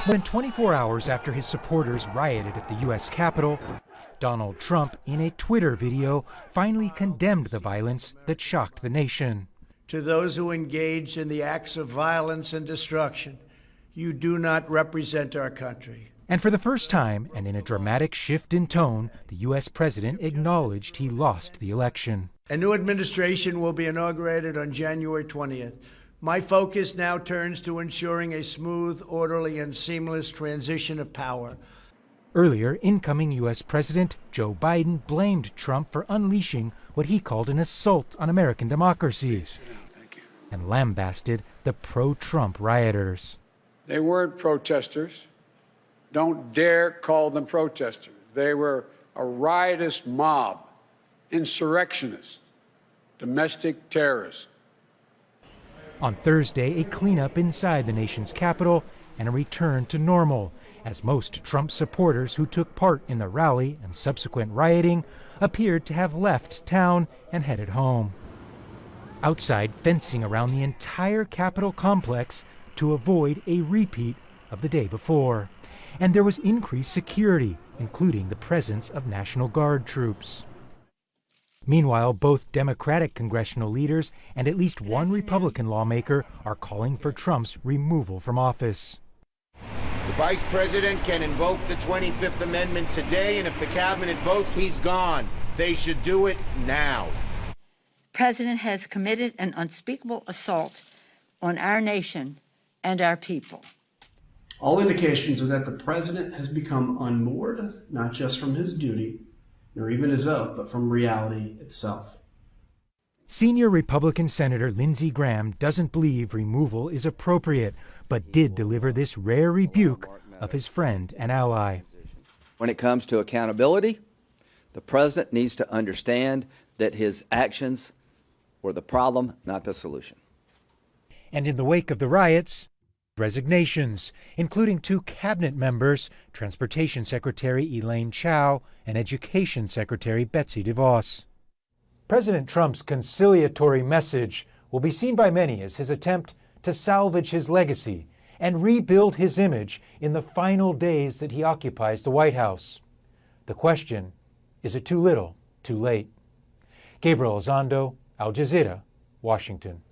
More than 24 hours after his supporters rioted at the U.S. Capitol, Donald Trump, in a Twitter video, finally condemned the violence that shocked the nation. To those who engaged in the acts of violence and destruction, you do not represent our country. And for the first time, and in a dramatic shift in tone, the U.S. president acknowledged he lost the election. A new administration will be inaugurated on January 20th. My focus now turns to ensuring a smooth, orderly, and seamless transition of power. Earlier, incoming U.S. President Joe Biden blamed Trump for unleashing what he called an assault on American democracy and lambasted the pro-Trump rioters. They weren't protesters. Don't dare call them protesters. They were a riotous mob, insurrectionists, domestic terrorists. On Thursday, a cleanup inside the nation's capital and a return to normal, as most Trump supporters who took part in the rally and subsequent rioting appeared to have left town and headed home. Outside, fencing around the entire Capitol complex to avoid a repeat of the day before. And there was increased security, including the presence of National Guard troops. Meanwhile, both Democratic congressional leaders and at least one Republican lawmaker are calling for Trump's removal from office. The vice president can invoke the 25th Amendment today, and if the cabinet votes, he's gone. They should do it now. The president has committed an unspeakable assault on our nation and our people. All indications are that the president has become unmoored, not just from his duty, nor even his oath, but from reality itself. Senior Republican Senator Lindsey Graham doesn't believe removal is appropriate, but did deliver this rare rebuke of his friend and ally. When it comes to accountability, the president needs to understand that his actions were the problem, not the solution. And in the wake of the riots, resignations, including 2 cabinet members, Transportation Secretary Elaine Chao and Education Secretary Betsy DeVos. President Trump's conciliatory message will be seen by many as his attempt to salvage his legacy and rebuild his image in the final days that he occupies the White House. The question, is it too little, too late? Gabriel Elizondo, Al Jazeera, Washington.